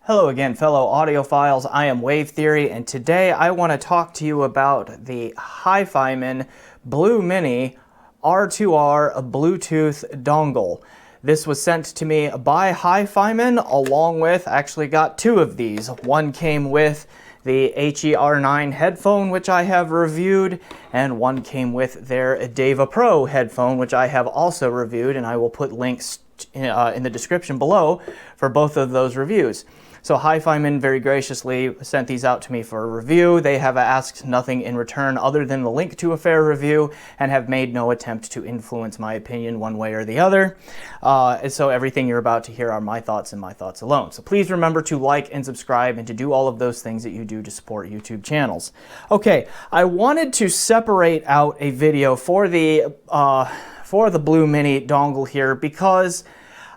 Hello again, fellow audiophiles. I am Wave Theory, and today I want to talk to you about the HiFiMan Bluemini R2R Bluetooth dongle. This was sent to me by HiFiMan along with, actually got two of these. One came with the HE-R9 headphone, which I have reviewed, and one came with their Deva Pro headphone, which I have also reviewed, and I will put links in the description below for both of those reviews. So HiFiMan very graciously sent these out to me for a review. They have asked nothing in return other than the link to a fair review and have made no attempt to influence my opinion one way or the other. And so everything you're about to hear are my thoughts and my thoughts alone. So please remember to like and subscribe and to do all of those things that you do to support YouTube channels. Okay, I wanted to separate out a video for the Bluemini dongle here because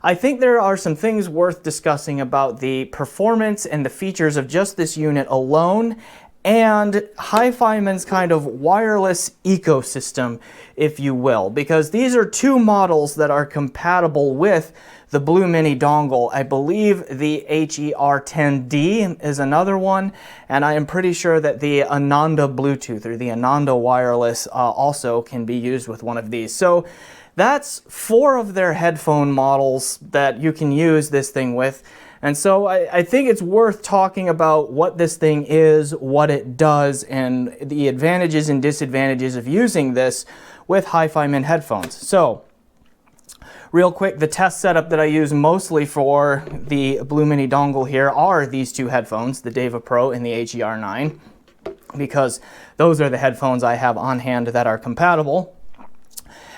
I think there are some things worth discussing about the performance and the features of just this unit alone and HiFiMan's kind of wireless ecosystem, if you will, because these are two models that are compatible with the Bluemini dongle. I believe the HE-R10D is another one, and I am pretty sure that the Ananda Bluetooth or the Ananda Wireless also can be used with one of these. So that's 4 of their headphone models that you can use this thing with. And so I think it's worth talking about what this thing is, what it does, and the advantages and disadvantages of using this with HiFiMan headphones. So, real quick, the test setup that I use mostly for the Bluemini dongle here are these two headphones, the Deva Pro and the HE-R9, because those are the headphones I have on hand that are compatible.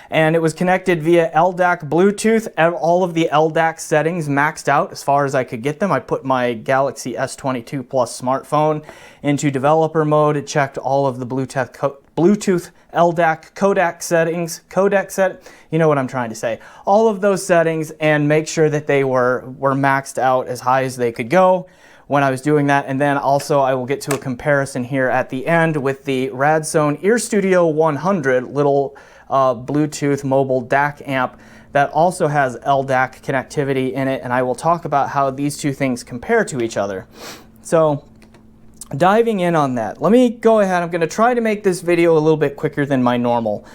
And it was connected via LDAC Bluetooth, all of the LDAC settings maxed out as far as I could get them. I put my Galaxy S22 Plus smartphone into developer mode. It checked all of the Bluetooth LDAC codec you know what I'm trying to say. All of those settings and make sure that they were maxed out as high as they could go when I was doing that. And then also I will get to a comparison here at the end with the Radzone Ear Studio 100 little Bluetooth mobile DAC amp that also has LDAC connectivity in it, and I will talk about how these two things compare to each other. So diving in on that, let me go ahead. I'm going to try to make this video a little bit quicker than my normal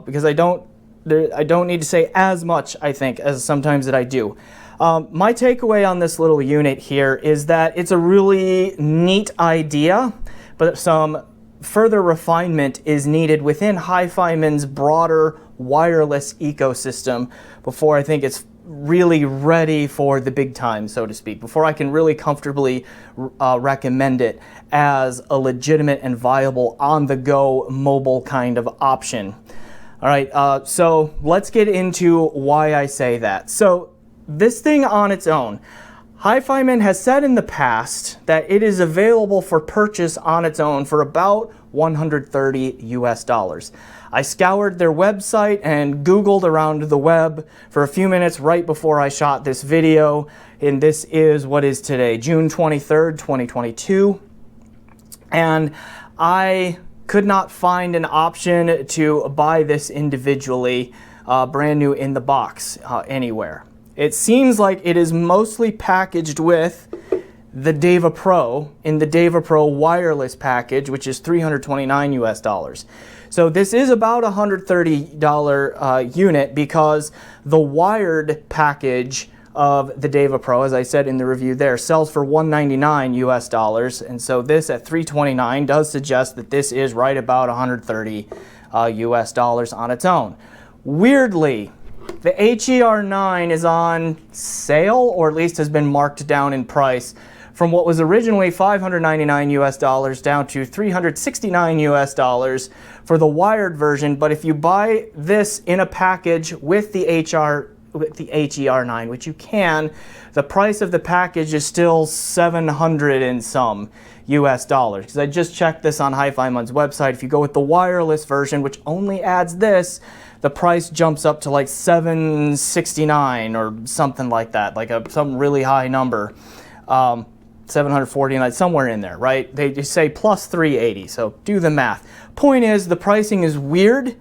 because I don't need to say as much, I think, as sometimes that I do. My takeaway on this little unit here is that it's a really neat idea, but some further refinement is needed within HiFiMan's broader wireless ecosystem before I think it's really ready for the big time, so to speak, before I can really comfortably recommend it as a legitimate and viable on-the-go mobile kind of option. All right, so let's get into why I say that. So this thing on its own, HiFiMan has said in the past that it is available for purchase on its own for about $130 US. I scoured their website and Googled around the web for a few minutes right before I shot this video, and this is what is today, June 23rd, 2022, and I could not find an option to buy this individually, brand new in the box, anywhere. It seems like it is mostly packaged with the Deva Pro in the Deva Pro wireless package, which is $329 US. So this is about a $130 unit because the wired package of the Deva Pro, as I said in the review there, sells for $199 US. And so this at $329 does suggest that this is right about $130 US on its own. Weirdly, the HE-R9 is on sale, or at least has been marked down in price from what was originally $599 US down to $369 US for the wired version. But if you buy this in a package with the HE-R9, which you can, the price of the package is still $700 and some US. Because I just checked this on HiFiMan's website. If you go with the wireless version, which only adds this, the price jumps up to like $769 or something like that, like some really high number. 749, somewhere in there, right? They just say plus 380, so do the math. Point is, the pricing is weird.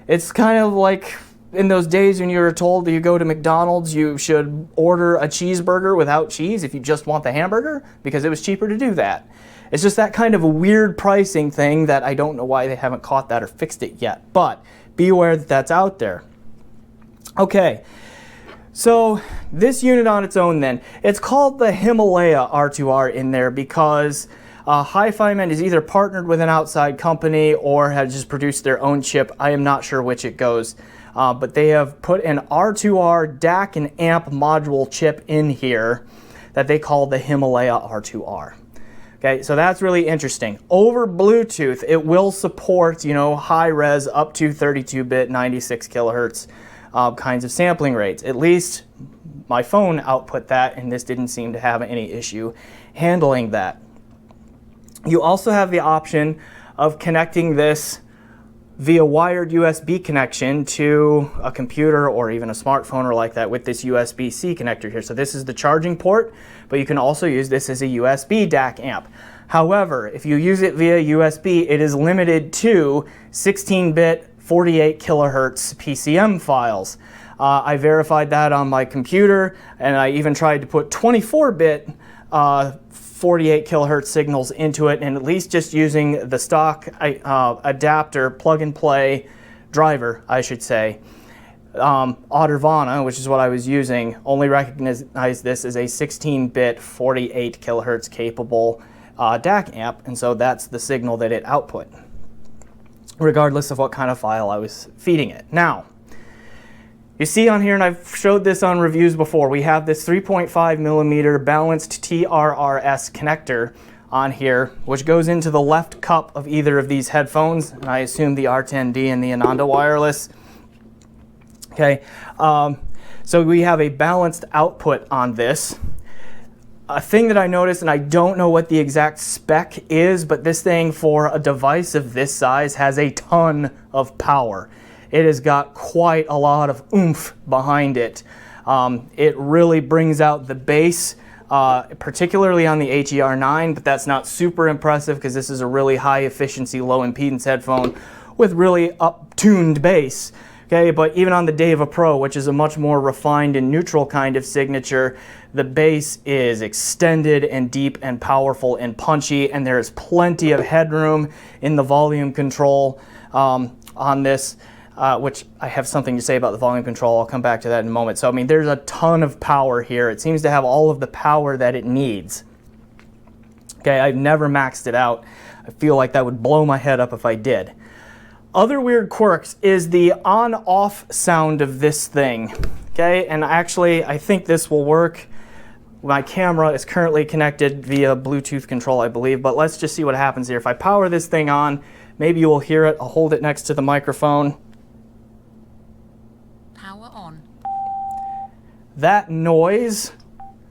It's kind of like in those days when you were told that you go to McDonald's, you should order a cheeseburger without cheese if you just want the hamburger, because it was cheaper to do that. It's just that kind of a weird pricing thing that I don't know why they haven't caught that or fixed it yet, but be aware that that's out there. Okay, so this unit on its own then, it's called the Himalaya R2R in there because HiFiMan is either partnered with an outside company or has just produced their own chip. I am not sure which it goes, but they have put an R2R DAC and amp module chip in here that they call the Himalaya R2R. Okay, so that's really interesting. Over Bluetooth, it will support, you know, high res up to 32-bit, 96 kilohertz kinds of sampling rates. At least my phone output that, and this didn't seem to have any issue handling that. You also have the option of connecting this via wired USB connection to a computer or even a smartphone or like that with this USB-C connector here. So this is the charging port, but you can also use this as a USB DAC amp. However, if you use it via USB, it is limited to 16-bit 48 kilohertz PCM files. I verified that on my computer, and I even tried to put 24-bit 48 kilohertz signals into it, and at least just using the stock adapter plug-and-play driver, I should say, Audervana, which is what I was using, only recognized this as a 16-bit 48 kilohertz capable DAC amp, and so that's the signal that it output, regardless of what kind of file I was feeding it. Now, you see on here, and I've showed this on reviews before, we have this 3.5 millimeter balanced TRRS connector on here, which goes into the left cup of either of these headphones, and I assume the R10D and the Ananda Wireless. Okay, so we have a balanced output on this. A thing that I noticed, and I don't know what the exact spec is, but this thing for a device of this size has a ton of power. It has got quite a lot of oomph behind it. It really brings out the bass, particularly on the HE-R9, but that's not super impressive because this is a really high efficiency, low impedance headphone with really up-tuned bass. Okay, but even on the Deva Pro, which is a much more refined and neutral kind of signature, the bass is extended and deep and powerful and punchy, and there is plenty of headroom in the volume control on this. Which I have something to say about the volume control. I'll come back to that in a moment. So, I mean, there's a ton of power here. It seems to have all of the power that it needs. Okay, I've never maxed it out. I feel like that would blow my head up if I did. Other weird quirks is the on-off sound of this thing. Okay, and actually, I think this will work. My camera is currently connected via Bluetooth control, I believe, but let's just see what happens here. If I power this thing on, maybe you will hear it. I'll hold it next to the microphone. That noise,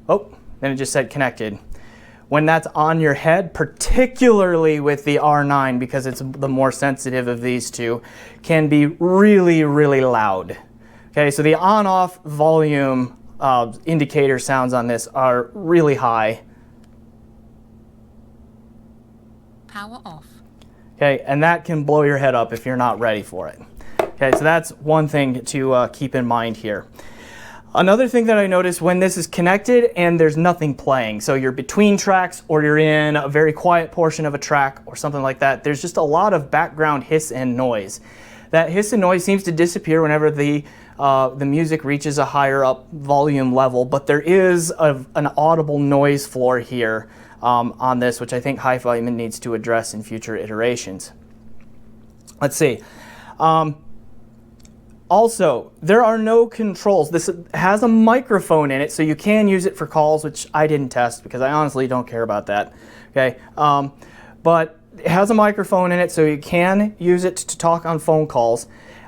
oh, then it just said connected. When that's on your head, particularly with the R9, because it's the more sensitive of these two, can be really, really loud. Okay, so the on-off volume indicator sounds on this are really high. Power off. Okay, and that can blow your head up if you're not ready for it. Okay, so that's one thing to keep in mind here. Another thing that I noticed when this is connected and there's nothing playing, so you're between tracks or you're in a very quiet portion of a track or something like that, there's just a lot of background hiss and noise. That hiss and noise seems to disappear whenever the music reaches a higher up volume level, but there is an audible noise floor here on this, which I think HiFiMan needs to address in future iterations. Let's see. Also, there are no controls. This has a microphone in it, so you can use it for calls, which I didn't test because I honestly don't care about that. Okay, but it has a microphone in it, so you can use it to talk on phone calls.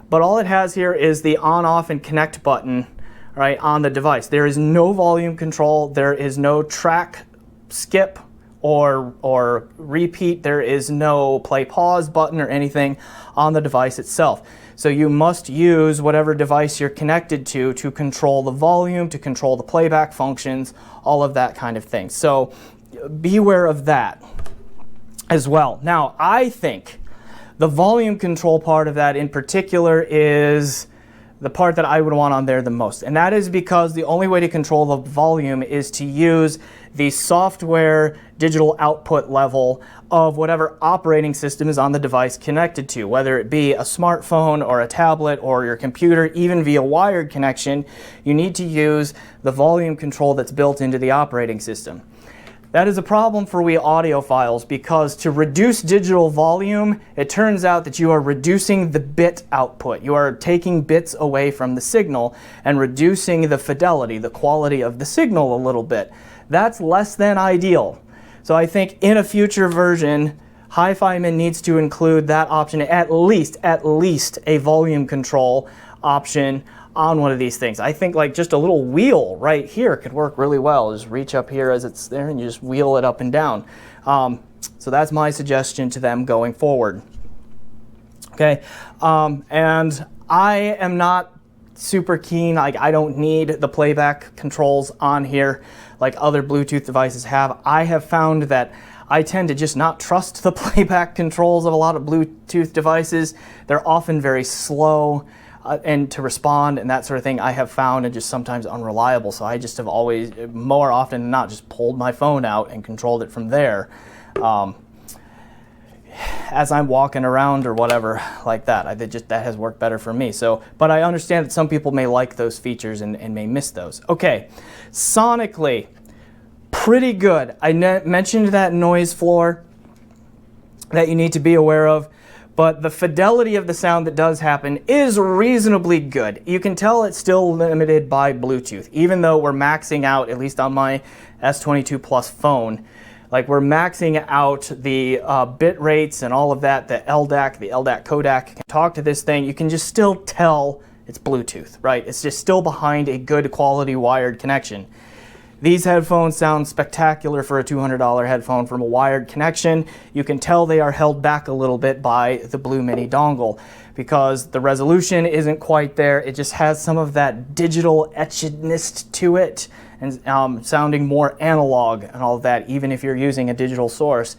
But all it has here is the on, off, and connect button, right, on the device. There is no volume control. There is no track skip or repeat. There is no play pause button or anything on the device itself. So you must use whatever device you're connected to control the volume, to control the playback functions, all of that kind of thing. So beware of that as well. Now, I think the volume control part of that in particular is the part that I would want on there the most. And that is because the only way to control the volume is to use the software digital output level of whatever operating system is on the device connected to, whether it be a smartphone or a tablet or your computer, even via wired connection. You need to use the volume control that's built into the operating system. That is a problem for we audiophiles, because to reduce digital volume, it turns out that you are reducing the bit output. You are taking bits away from the signal and reducing the fidelity, the quality of the signal a little bit. That's less than ideal. So I think in a future version, HiFiMan needs to include that option, at least a volume control option on one of these things. I think like just a little wheel right here could work really well. Just reach up here as it's there and you just wheel it up and down. So that's my suggestion to them going forward. Okay, and I am not super keen, like I don't need the playback controls on here like other Bluetooth devices have. I have found that I tend to just not trust the playback controls of a lot of Bluetooth devices. They're often very slow and to respond and that sort of thing, I have found, and just sometimes unreliable. So I just have always, more often than not, just pulled my phone out and controlled it from there as I'm walking around or whatever like that. That has worked better for me. So, but I understand that some people may like those features and may miss those. Okay, sonically, pretty good. I mentioned that noise floor that you need to be aware of. But the fidelity of the sound that does happen is reasonably good. You can tell it's still limited by Bluetooth, even though we're maxing out, at least on my S22 Plus phone, like we're maxing out the bit rates and all of that, the LDAC codec can talk to this thing. You can just still tell it's Bluetooth, right? It's just still behind a good quality wired connection. These headphones sound spectacular for a $200 headphone from a wired connection. You can tell they are held back a little bit by the Bluemini dongle because the resolution isn't quite there. It just has some of that digital etchedness to it and sounding more analog and all of that, even if you're using a digital source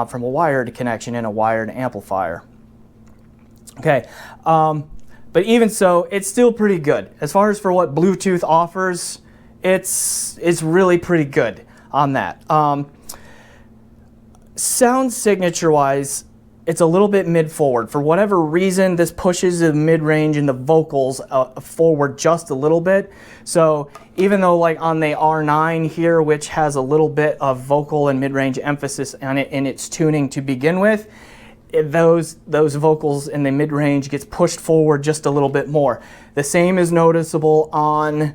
from a wired connection and a wired amplifier. Okay, but even so, it's still pretty good. As far as for what Bluetooth offers, it's really pretty good on that. Sound signature wise, it's a little bit mid-forward. For whatever reason, this pushes the mid-range and the vocals forward just a little bit. So even though like on the R9 here, which has a little bit of vocal and mid-range emphasis on it in its tuning to begin with, those vocals in the mid-range gets pushed forward just a little bit more. The same is noticeable on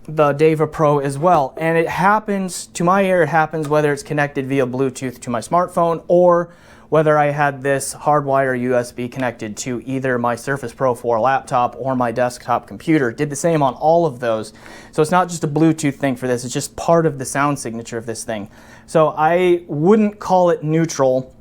the Deva Pro as well, and it happens, to my ear, it happens whether it's connected via Bluetooth to my smartphone or whether I had this hardwire USB connected to either my Surface Pro 4 laptop or my desktop computer. It did the same on all of those. So it's not just a Bluetooth thing for this, it's just part of the sound signature of this thing. So I wouldn't call it neutral.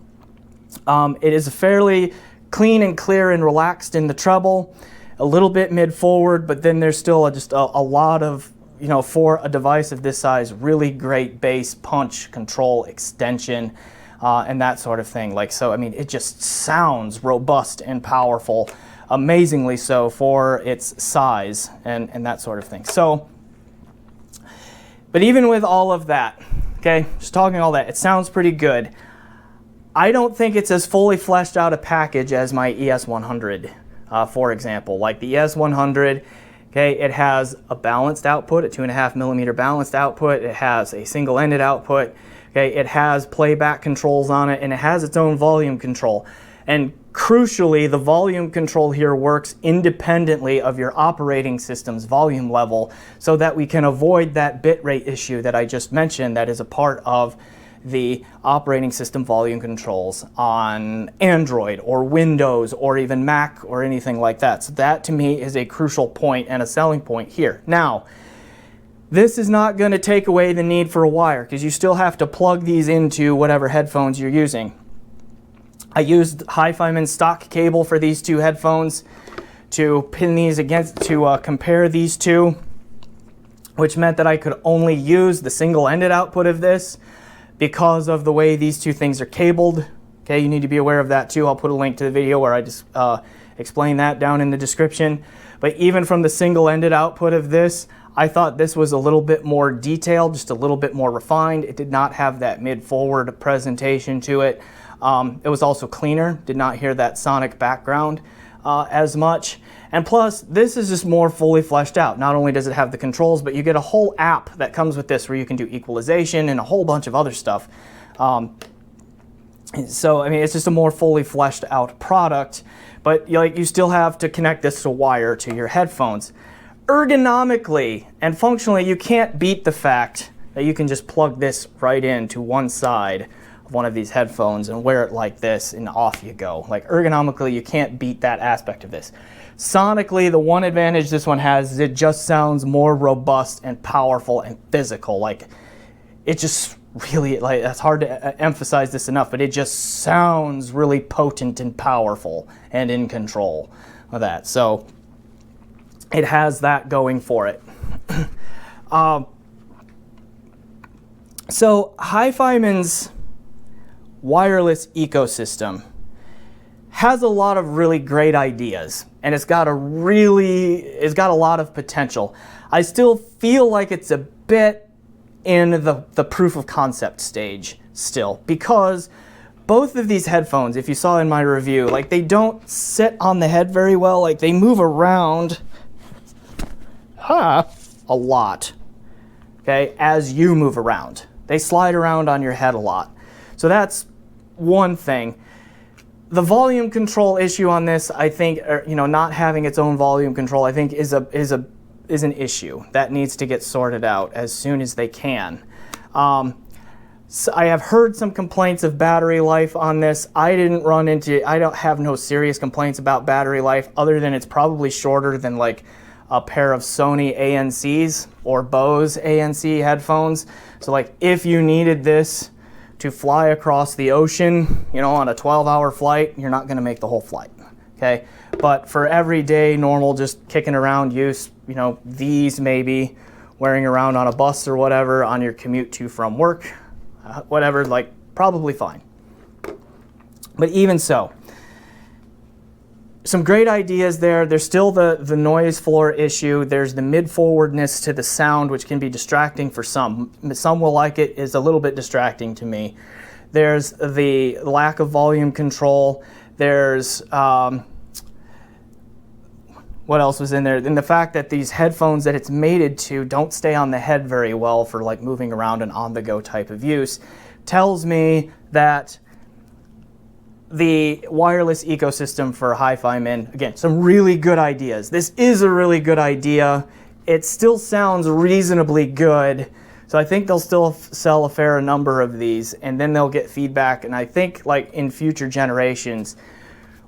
It is fairly clean and clear and relaxed in the treble. A little bit mid-forward, but then there's still just a lot of, you know, for a device of this size, really great bass, punch, control, extension, and that sort of thing. Like, so, I mean, it just sounds robust and powerful, amazingly so for its size and that sort of thing. So, but even with all of that, okay, just talking all that, it sounds pretty good. I don't think it's as fully fleshed out a package as my ES100. For example, like the ES100, okay, it has a balanced output, a 2.5mm balanced output. It has a single-ended output. Okay, it has playback controls on it, and it has its own volume control. And crucially, the volume control here works independently of your operating system's volume level, so that we can avoid that bitrate issue that I just mentioned. That is a part of the operating system volume controls on Android or Windows or even Mac or anything like that. So that to me is a crucial point and a selling point here. Now, this is not going to take away the need for a wire because you still have to plug these into whatever headphones you're using. I used HiFiMan's stock cable for these two headphones to pin these against, to compare these two, which meant that I could only use the single-ended output of this because of the way these two things are cabled. Okay, you need to be aware of that too. I'll put a link to the video where I just explain that down in the description. But even from the single-ended output of this, I thought this was a little bit more detailed, just a little bit more refined. It did not have that mid-forward presentation to it. It was also cleaner, did not hear that sonic background as much. And plus, this is just more fully fleshed out. Not only does it have the controls, but you get a whole app that comes with this where you can do equalization and a whole bunch of other stuff. So, I mean, it's just a more fully fleshed out product, but you still have to connect this to wire to your headphones. Ergonomically and functionally, you can't beat the fact that you can just plug this right into one side of one of these headphones and wear it like this and off you go. Like, ergonomically, you can't beat that aspect of this. Sonically, the one advantage this one has is it just sounds more robust and powerful and physical. Like, it just really, like, it's hard to emphasize this enough, but it just sounds really potent and powerful and in control of that. So it has that going for it. So HiFiMan's wireless ecosystem has a lot of really great ideas, and it's got a lot of potential. I still feel like it's a bit in the proof of concept stage still, because both of these headphones, if you saw in my review, like, they don't sit on the head very well. Like, they move around a lot, okay, as you move around. They slide around on your head a lot. So that's one thing. The volume control issue on this, I think, not having its own volume control, I think is an issue that needs to get sorted out as soon as they can. So I have heard some complaints of battery life on this. I don't have no serious complaints about battery life, other than it's probably shorter than like a pair of Sony ANCs or Bose ANC headphones. So like, if you needed this to fly across the ocean, on a 12-hour flight, you're not going to make the whole flight, okay? But for everyday, normal, just kicking around use, these maybe wearing around on a bus or whatever on your commute to from work, whatever, like, probably fine. But even so, some great ideas there. There's still the noise floor issue. There's the mid-forwardness to the sound, which can be distracting for some. Some will like it. It's a little bit distracting to me. There's the lack of volume control. There's what else was in there? And the fact that these headphones that it's mated to don't stay on the head very well for like moving around and on-the-go type of use tells me that the wireless ecosystem for HiFiMan, again, some really good ideas. This is a really good idea. It still sounds reasonably good. So I think they'll still sell a fair number of these, and then they'll get feedback. And I think, like, in future generations,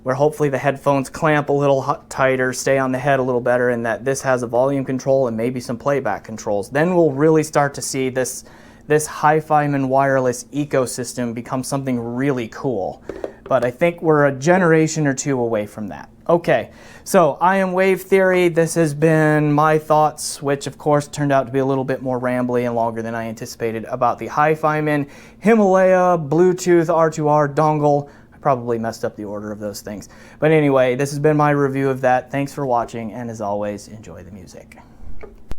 where hopefully the headphones clamp a little tighter, stay on the head a little better, and that this has a volume control and maybe some playback controls, then we'll really start to see this HiFiMan wireless ecosystem become something really cool. But I think we're a generation or two away from that. Okay, so I am Wave Theory. This has been my thoughts, which of course turned out to be a little bit more rambly and longer than I anticipated, about the HiFiMan Himalaya Bluetooth R2R dongle. I probably messed up the order of those things. But anyway, this has been my review of that. Thanks for watching, and as always, enjoy the music.